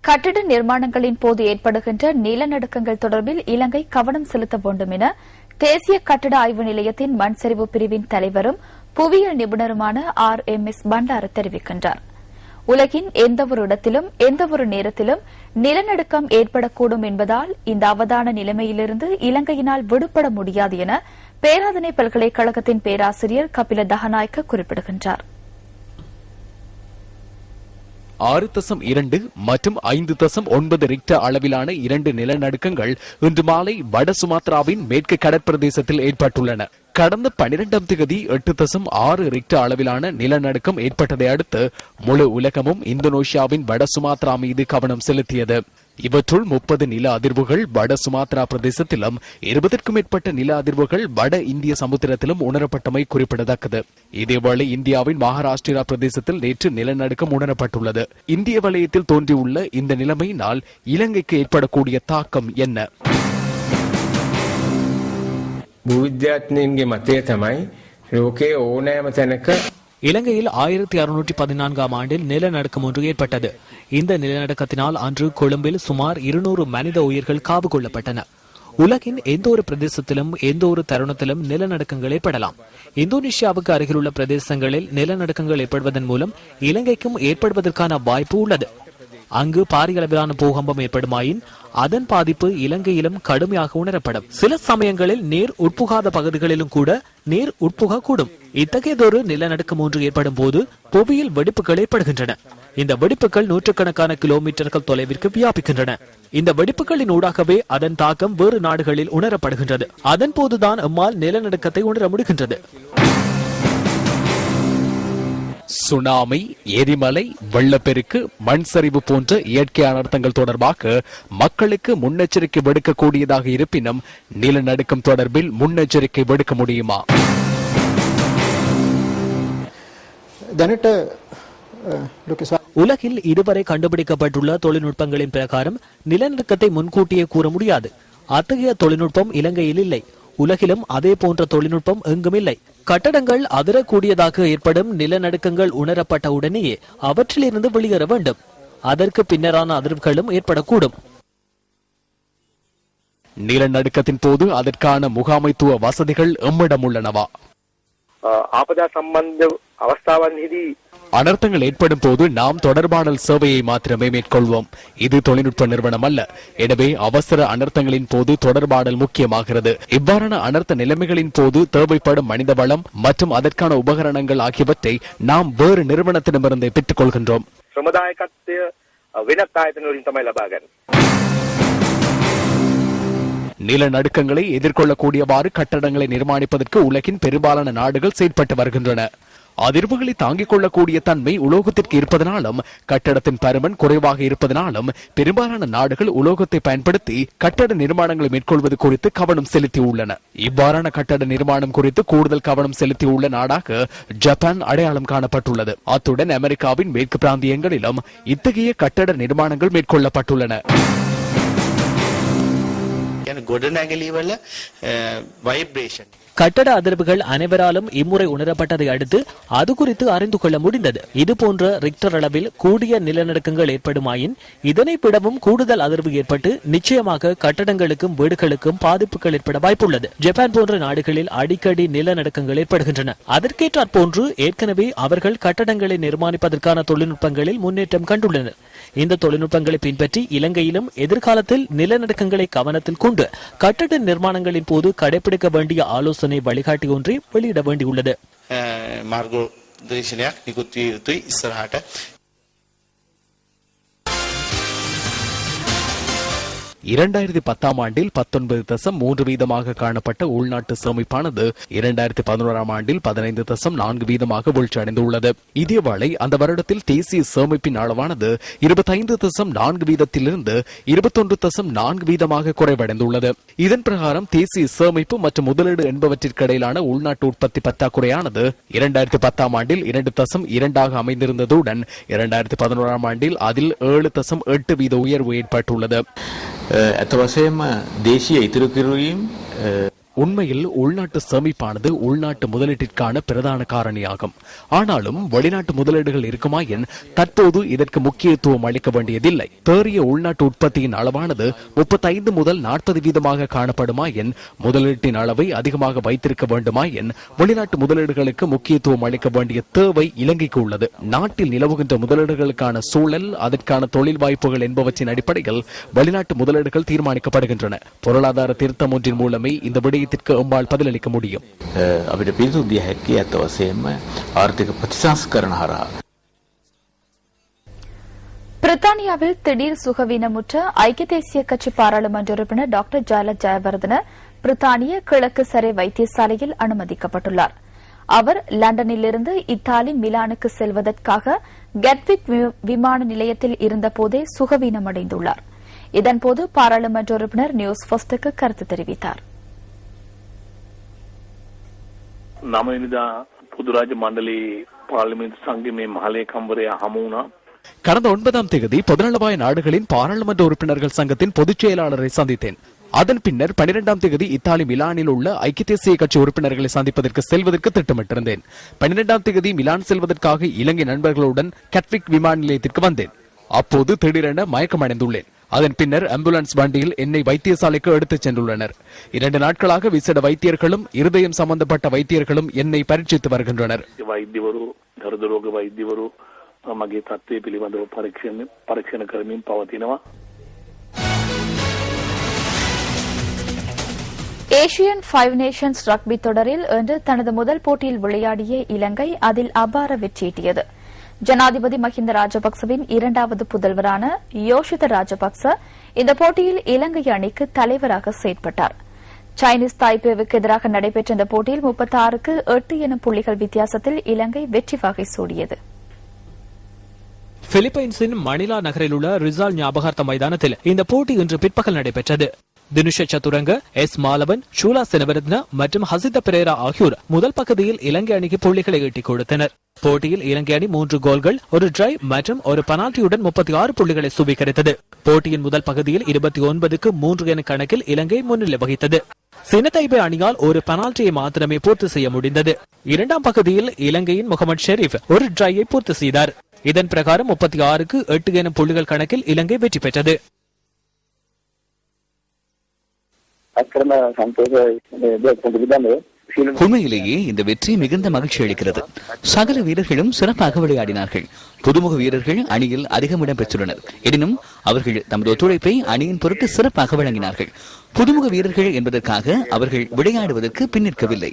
கட்டிட நிர்மாணங்களின் போது ஏற்படுகின்ற நிலநடுக்கங்கள் தொடர்பில் இலங்கை கவனம் செலுத்த வேண்டும் என தேசிய கட்டிட ஆய்வு நிலையத்தின் மண் சரிவு பிரிவின் தலைவரும் புவியியல் நிபுணருமான RMS பண்டார தெரிவிக்கின்றார். உலகின் எந்தவொரு இடத்திலும் எந்தவொரு நேரத்திலும் நிலநடுக்கம் ஏற்படக்கூடும் என்பதால் இந்த அவதான நிலைமையிலிருந்து இலங்கையினால் விடுபட முடியாது என பேராதனை பல்கலைக்கழகத்தின் பேராசிரியர் கபில தஹநாயக்க குறிப்பிடுகின்றார். 6.2 மற்றும் 5.9 ரிக்டர் அளவிலான 2 நிலநடுக்கங்கள் இன்று மாலை வட சுமாத்ராவின் மேற்கு கடற்பிரதேசத்தில் ஏற்பட்டுள்ளன. கடந்த 12ஆம் தேதி 8.6 ரிக்டர் அளவிலான நிலநடுக்கம் ஏற்பட்டதை அடுத்து முழு உலகமும் இந்தோனேஷியாவின் வட சுமாத்ரா மீது கவனம் செலுத்தியது. இவற்றுள் 30 நில அதிர்வுகள் வட சுமாத்ரா பிரதேசத்திலும் 20க்கும் மேற்பட்ட நில அதிர்வுகள் வட இந்திய சமுத்திரத்திலும் உணரப்பட்டமை குறிப்பிடத்தக்கது. இதேவேளை இந்தியாவின் மகாராஷ்டிரா பிரதேசத்தில் நேற்று நிலநடுக்கம் உணரப்பட்டுள்ளது. இந்திய வலயத்தில் தோன்றியுள்ள இந்த நிலைமையினால் இலங்கைக்கு ஏற்படக்கூடிய தாக்கம் என்ன? භූවිද්‍යාඥයින්ගේ මතය තමයි ලෝකයේ ඕනෑම තැනක இலங்கையில் 1614ஆம் ஆண்டில் நிலநடுக்கம் ஒன்று ஏற்பட்டது. இந்த நிலநடுக்கத்தினால் அன்று கொழும்பில் சுமார் 200 மனித உயிர்கள் காவு கொள்ளப்பட்டன. உலகின் எந்த ஒரு பிரதேசத்திலும் எந்த ஒரு தருணத்திலும் நிலநடுக்கங்கள் ஏற்படலாம். இந்தோனேஷியாவுக்கு அருகிலுள்ள பிரதேசங்களில் நிலநடுக்கங்கள் ஏற்படுவதன் மூலம் இலங்கைக்கும் ஏற்படுவதற்கான வாய்ப்பு உள்ளது. அங்கு பாரிய அளவிலான பூகம்பம் ஏற்படுமாயின் அதன் பாதிப்பு இலங்கையிலும் கடுமையாக உணரப்படும். சில சமயங்களில் நீர் உட்புகாத பகுதிகளிலும் கூட நீர் உட்புகக்கூடும். இத்தகையதொரு நிலநடுக்கம் ஒன்று ஏற்படும் போது புவியில் வெடிப்புகள் ஏற்படுகின்றன. இந்த வெடிப்புகள் நூற்றுக்கணக்கான கிலோமீட்டர்கள் தொலைவிற்கு வியாபிக்கின்றன. இந்த வெடிப்புகளின் ஊடாகவே அதன் தாக்கம் வேறு நாடுகளில் உணரப்படுகின்றது. அதன் போதுதான் நம்மால் நிலநடுக்கத்தை உணர முடிகின்றது. சுனாமி, எரிமலை, வெள்ளப்பெருக்கு, மண் சரிவு போன்ற இயற்கை அனர்த்தங்கள் தொடர்பாக மக்களுக்கு முன்னெச்சரிக்கை விடுக்கக்கூடியதாக இருப்பினும் நிலநடுக்கம் தொடர்பில் முன்னெச்சரிக்கை விடுக்க முடியுமா? உலகில் இதுவரை கண்டுபிடிக்கப்பட்டுள்ள தொழில்நுட்பங்களின் பிரகாரம் நிலநடுக்கத்தை முன்கூட்டியே கூற முடியாது. அத்தகைய தொழில்நுட்பம் இலங்கையில் இல்லை. உலகிலும் அதே போன்ற தொழில்நுட்பம் எங்கும் இல்லை. கட்டடங்கள் அதிரக்கூடியதாக ஏற்படும் நிலநடுக்கங்கள் உணரப்பட்ட உடனேயே அவற்றிலிருந்து வெளியேற வேண்டும். அதற்கு பின்னரான அதிர்வுகளும் ஏற்படக்கூடும். நிலநடுக்கத்தின் போது அதற்கான முகாமைத்துவ வசதிகள் எம்மிடம் உள்ளனவா? ஆபதா சம்பந்த அவஸ்தாவன்ஹிதி அனர்த்தங்கள் ஏற்படும் போது நாம் தொடர்பாடல் சேவையை மாத்திரமே மேற்கொள்வோம். இது தொழில்நுட்ப நிறுவனம் அல்ல. எனவே அவசர அனர்த்தங்களின் போது தொடர்பாடல் முக்கியமாகிறது. இவ்வாறான அனர்த்த நிலைமைகளின் போது தேவைப்படும் மனித வளம் மற்றும் அதற்கான உபகரணங்கள் ஆகியவற்றை நாம் வேறு நிறுவனத்திடமிருந்தே பெற்றுக் கொள்கின்றோம். நிலநடுக்கங்களை எதிர்கொள்ளக்கூடியவாறு கட்டடங்களை நிர்மாணிப்பதற்கு உலகின் பெரும்பாலான நாடுகள் செயற்பட்டு வருகின்றன. அதிர்வுகளை தாங்கிக் கொள்ளக்கூடிய தன்மை உலோகத்திற்கு இருப்பதனாலும் கட்டடத்தின் பருமன் குறைவாக இருப்பதனாலும் பெரும்பாலான நாடுகள் உலோகத்தை பயன்படுத்தி கட்டட நிர்மாணங்களை மேற்கொள்வது குறித்து கவனம் செலுத்தியுள்ளன. இவ்வாறான கட்டட நிர்மாணம் குறித்து கூடுதல் கவனம் செலுத்தியுள்ள நாடாக ஜப்பான் அடையாளம் காணப்பட்டுள்ளது. அத்துடன் அமெரிக்காவின் மேற்கு பிராந்தியங்களிலும் இத்தகைய கட்டட நிர்மாணங்கள் மேற்கொள்ளப்பட்டுள்ளன. கட்டட அதிர்வுகள் அனைவராலும் இம்முறை உணரப்பட்டதை அடுத்து அது குறித்து அறிந்து கொள்ள முடிந்தது. இதுபோன்ற ரிக்டர் அளவில் கூடிய நிலநடுக்கங்கள் ஏற்படுமாயின் இதனை விடவும் கூடுதல் அதிர்வு ஏற்பட்டு நிச்சயமாக கட்டடங்களுக்கும் வீடுகளுக்கும் பாதிப்புகள் ஏற்பட வாய்ப்புள்ளது. ஜப்பான் போன்ற நாடுகளில் அடிக்கடி நிலநடுக்கங்கள் ஏற்படுகின்றன. அதற்கேற்றாற் போன்று ஏற்கனவே அவர்கள் கட்டடங்களை நிர்மாணிப்பதற்கான தொழில்நுட்பங்களில் முன்னேற்றம் கண்டுள்ளனர். இந்த தொழில்நுட்பங்களை பின்பற்றி இலங்கையிலும் எதிர்காலத்தில் நிலநடுக்கங்களை கவனத்தில் கொண்டு கட்டட நிர்மாணங்களின் போது கடைபிடிக்க வேண்டிய ஆலோசனை வழிகாட்டி ஒன்றை வெளியிட வேண்டியுள்ளது. 2010ஆம் ஆண்டில் 19.3% காணப்பட்ட உள்நாட்டு சேமிப்பானது 2011ஆம் ஆண்டில் 15.4% வீழ்ச்சியடைந்துள்ளது. இதேவேளை அந்த வருடத்தில் தேசிய சேமிப்பின் அளவானது 25.4%இலிருந்து 21.4% குறைவடைந்துள்ளது. இதன் பிரகாரம் தேசிய சேமிப்பு மற்றும் முதலீடு என்பவற்றிற்கு இடையிலான உள்நாட்டு உற்பத்தி பற்றாக்குறையானது 2010ஆம் ஆண்டில் 2.2% அமைந்திருந்ததுடன் 2011ஆம் ஆண்டில் அதில் 7.8% உயர்வு ஏற்பட்டுள்ளது. ඇත වශයෙන්ම දේශීය ඉතුරු කිරීම உண்மையில் உள்நாட்டு சேமிப்பானது உள்நாட்டு முதலீட்டிற்கான பிரதான காரணியாகும். ஆனாலும் வெளிநாட்டு முதலீடுகள் இருக்குமாயின் தற்போது இதற்கு முக்கியத்துவம் அளிக்க வேண்டியதில்லை. தேறிய உள்நாட்டு உற்பத்தியின் அளவானது 35 முதல் 40 வீதமாக காணப்படுமாயின் முதலீட்டின் அளவை அதிகமாக வைத்திருக்க வேண்டுமாயின் வெளிநாட்டு முதலீடுகளுக்கு முக்கியத்துவம் அளிக்க வேண்டிய தேவை இலங்கைக்கு உள்ளது. நாட்டில் நிலவுகின்ற முதலீடுகளுக்கான சூழல், அதற்கான தொழில் வாய்ப்புகள் என்பவற்றின் அடிப்படையில் வெளிநாட்டு முதலீடுகள் தீர்மானிக்கப்படுகின்றன. பொருளாதார திருத்தம் ஒன்றின் மூலமே இந்த விடயத்திற்கு எம்மால் பதிலளிக்க முடியும். අපිට පිළිතුරු දිය හැකි ඇත්ත වශයෙන්ම ආර්ථික ප්‍රතිසංස්කරණ හරහා. பிரித்தானியாவில் திடீர் சுகவீனமுற்ற ஐக்கிய தேசிய கட்சி பாராளுமன்ற உறுப்பினர் டாக்டர் ஜால ஜெயவர்தன பிரித்தானிய கிழக்கு சிறை வைத்தியசாலையில் அனுமதிக்கப்பட்டுள்ளார். அவர் லண்டனிலிருந்து இத்தாலி மிலானுக்கு செல்வதற்காக கெட்விக் விமான நிலையத்தில் இருந்தபோதே சுகவீனமடைந்துள்ளார். இதன்போது பாராளுமன்ற உறுப்பினர் நியூஸ் ஃபர்ஸ்டுக்கு கருத்து தெரிவித்தார். නමනිදා පුදුරාජ මණ්ඩලයේ පාර්ලිමේන්තු සංගමයේ මහලේකම්වරයා හමු වුණා. கடந்த 9ஆம் தேதி பொதுநலவாய நாடுகளின் பாராளுமன்ற உறுப்பினர்கள் சங்கத்தின் பொதுச் செயலாளரை சந்தித்தேன். அதன் பின்னர் 12ஆம் தேதி இத்தாலி மிலானில் உள்ள ஐக்கிய தேசிய கட்சி உறுப்பினர்களை சந்திப்பதற்கு செல்வதற்கு திட்டமிட்டிருந்தேன். 12ஆம் தேதி மிலான் செல்வதற்காக இலங்கை நண்பர்களுடன் கட்விக் விமான நிலையத்திற்கு வந்தேன். அப்போது திடீரென மயக்கமடைந்துள்ளேன். அதன் பின்னர் ஆம்புலன்ஸ் வண்டியில் என்னை வைத்தியசாலைக்கு எடுத்துச் சென்றுள்ளனர். 2 நாட்களாக விசேட வைத்தியர்களும் இருதயம் சம்பந்தப்பட்ட வைத்தியர்களும் என்னை பரீட்சித்து வருகின்றனர். වෛද්‍යවරු, හෘද රෝග වෛද්‍යවරු මගේ තත්ත්වය පිළිබඳව පරීක්ෂණ කරමින් පවතිනවා. ஏசியன் 5 நேஷன்ஸ் ரக்பி தொடரில் இன்று தனது முதல் போட்டியில் விளையாடிய இலங்கை அதில் அபார வெற்றியீட்டியது. ஜனாதிபதி மஹிந்த ராஜபக்சவின் 2வது புதல்வரான யோஷித ராஜபக்ச இந்த போட்டியில் இலங்கை அணிக்கு தலைவராக செயற்பட்டார். சைனீஸ் தாய்பேவுக்கு எதிராக நடைபெற்ற இந்த போட்டியில் 36க்கு 8 எனும் புள்ளிகள் வித்தியாசத்தில் இலங்கை வெற்றி வாகை சூடியது. பிலிப்பைன்ஸின் மணிலா நகரில் உள்ள ரிசால் ஞாபகார்த்த மைதானத்தில் இந்த போட்டி இன்று பிற்பகல் நடைபெற்றது. தினுஷ சதுரங்க, எஸ் மாலவன், ஷூலா செனவரத்ன மற்றும் ஹசித பிரேரா ஆகியோர் முதல் பகுதியில் இலங்கை அணிக்கு புள்ளிகளை ஈட்டிக் கொடுத்தனர். போட்டியில் இலங்கை அணி 3 கோல்கள், ஒரு டிரை மற்றும் ஒரு பெனால்டியுடன் 36 புள்ளிகளை சுவீகரித்தது. போட்டியின் முதல் பகுதியில் 29க்கு 3 என கணக்கில் இலங்கை முன்னிலை வகித்தது. சினத்தைபே அணியால் ஒரு பெனால்டியை மாத்திரமே பூர்த்தி செய்ய முடிந்தது. 2ஆம் பகுதியில் இலங்கையின் முகமது ஷெரீப் ஒரு டிரையை பூர்த்தி செய்தார். இதன் பிரகாரம் 36க்கு 8 என புள்ளிகள் கணக்கில் இலங்கை வெற்றி பெற்றது. உண்மையிலேயே இந்த வெற்றி மிகுந்த மகிழ்ச்சி அளிக்கிறது. சகல வீரர்களும் சிறப்பாக விளையாடினார்கள். புதுமுக வீரர்கள் அணியில் அதிகம் இடம் பெற்றுள்ளனர். எனினும் அவர்கள் தமது ஒத்துழைப்பை அணியின் பொருட்டு சிறப்பாக வழங்கினார்கள். புதுமுக வீரர்கள் என்பதற்காக அவர்கள் விளையாடுவதற்கு பின்னிற்கவில்லை.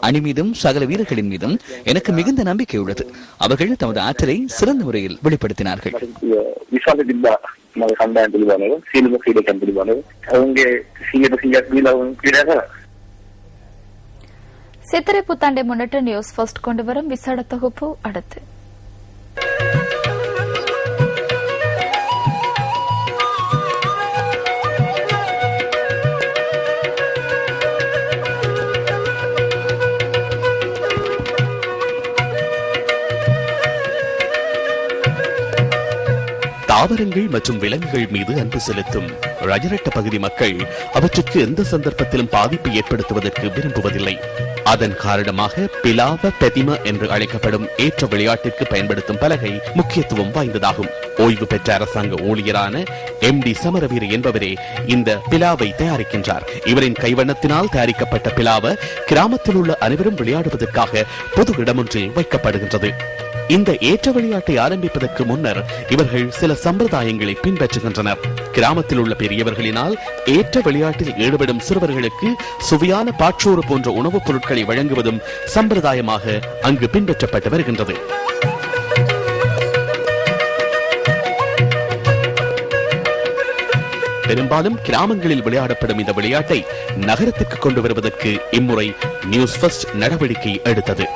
அணி மீதும் சகல வீரர்களின் மீதும் எனக்கு மிகுந்த நம்பிக்கை உள்ளது. அவர்கள் தமது ஆற்றலை சிறந்த முறையில் வெளிப்படுத்தினார்கள். சித்திரை புத்தாண்டை முன்னிட்டு நியூஸ் ஃபர்ஸ்ட் கொண்டு வரும் விசேட தொகுப்பு அடுத்து. தாவரங்கள் மற்றும் விலங்குகள் மீது அன்பு செலுத்தும் ரஜரட்ட பகுதி மக்கள் அவற்றுக்கு எந்த சந்தர்ப்பத்திலும் பாதிப்பு ஏற்படுத்துவதற்கு விரும்புவதில்லை. அதன் காரணமாக பிலாவ பெதிம என்று அழைக்கப்படும் ஏற்ற விளையாட்டிற்கு பயன்படுத்தும் பலகை முக்கியத்துவம் வாய்ந்ததாகும். ஓய்வு பெற்ற அரசாங்க ஊழியரான MD சமரவீர என்பவரே இந்த பிலாவை தயாரிக்கின்றார். இவரின் கைவண்ணத்தினால் தயாரிக்கப்பட்ட பிலாவ கிராமத்தில் உள்ள அனைவரும் விளையாடுவதற்காக பொது இடமொன்றில் வைக்கப்படுகின்றது. இந்த ஏற்ற விளையாட்டை ஆரம்பிப்பதற்கு முன்னர் இவர்கள் சில சம்பிரதாயங்களை பின்பற்றுகின்றனர். கிராமத்தில் உள்ள பெரியவர்களினால் ஏற்ற விளையாட்டில் ஈடுபடும் சிறுவர்களுக்கு சுவையான பாற்றோறு போன்ற உணவுப் பொருட்களை வழங்குவதும் சம்பிரதாயமாக அங்கு பின்பற்றப்பட்டு வருகின்றது. பெரும்பாலும் கிராமங்களில் விளையாடப்படும் இந்த விளையாட்டை நகரத்துக்கு கொண்டு வருவதற்கு இம்முறை நியூஸ் ஃபர்ஸ்ட் நடவடிக்கை எடுத்தது.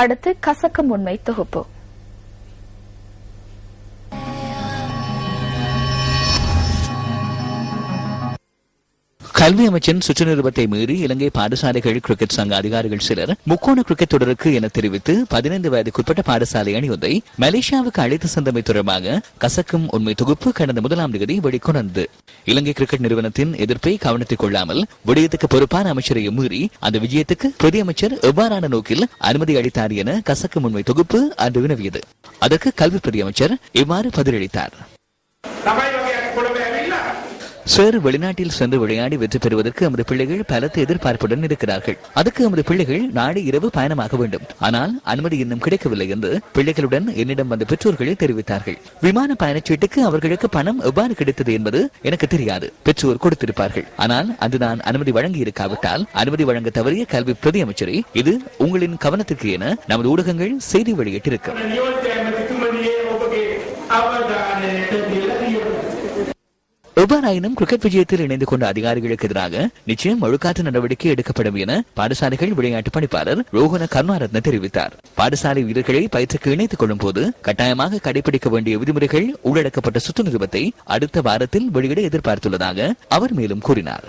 அடுத்து கசக்கும் உண்மை தொகுப்பு. கல்வி அமைச்சின் சுற்று நிருபத்தை மீறி இலங்கை பாடசாலைகள் கிரிக்கெட் சங்க அதிகாரிகள் சிலர் முக்கோண கிரிக்கெட் தொடருக்கு என தெரிவித்து 15 வயதுக்குட்பட்ட பாடசாலை அணியொன்றை மலேசியாவுக்கு அழைத்து சென்றமை தொடர்பாக கசக்கும் உண்மை தொகுப்பு கடந்த 1ஆம் தேதி வெளிக்கொணர்ந்தது. இலங்கை கிரிக்கெட் நிறுவனத்தின் எதிர்ப்பை கவனத்தில் கொள்ளாமல் விடயத்துக்கு பொறுப்பான அமைச்சரையும் மீறி அந்த விஜயத்துக்கு பிரதி அமைச்சர் எவ்வாறான நோக்கில் அனுமதி அளித்தார் என கசக்கும் உண்மை தொகுப்பு அன்று வினவியது. அதற்கு கல்வி பிரதி அமைச்சர் இவ்வாறு பதிலளித்தார். சார், வெளிநாட்டில் சென்று விளையாடி வெற்றி பெறுவதற்கு நமது பிள்ளைகள் பலத்த எதிர்பார்ப்புடன் இருக்கிறார்கள். அதுக்கு நமது பிள்ளைகள் நாளை இரவு பயணமாக வேண்டும். ஆனால் அனுமதி இன்னும் கிடைக்கவில்லை என்று பிள்ளைகளுடன் என்னிடம் வந்த பெற்றோர்கள் தெரிவித்தார்கள். விமான பயணச்சீட்டுக்கு அவர்களுக்கு பணம் எவ்வாறு கிடைத்தது என்பது எனக்கு தெரியாது. பெற்றோர் கொடுத்திருப்பார்கள். ஆனால் அன்று நான் அனுமதி வழங்கி இருக்காவிட்டால் அனுமதி வழங்க தவறிய கல்வி பிரதி அமைச்சரை இது உங்களின் கவனத்துக்கு என நமது ஊடகங்கள் செய்தி வெளியிட்டிருக்கும். எவ்வாறாயினும் கிரிக்கெட் விஜயத்தில் இணைந்து கொண்ட அதிகாரிகளுக்கு எதிராக நிச்சயம் ஒழுக்காற்று நடவடிக்கை எடுக்கப்படும் என பாடசாலைகள் விளையாட்டு பணிப்பாளர் ரோஹன கருணாரத்ன தெரிவித்தார். பாடசாலை வீரர்களை பயிற்சிக்கு இணைத்துக் கொள்ளும் போது கட்டாயமாக கடைபிடிக்க வேண்டிய விதிமுறைகள் உள்ளடக்கப்பட்ட சுற்று நிருபத்தை அடுத்த வாரத்தில் வெளியிட எதிர்பார்த்துள்ளதாக அவர் மேலும் கூறினார்.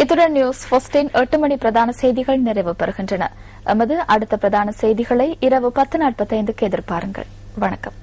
இத்துடன் நியூஸ் ஃபர்ஸ்டின் 8 மணி பிரதான செய்திகள் நிறைவு பெறுகின்றன. எமது அடுத்த பிரதான செய்திகளை இரவு 10:45 எதிர்பாருங்கள். வணக்கம்.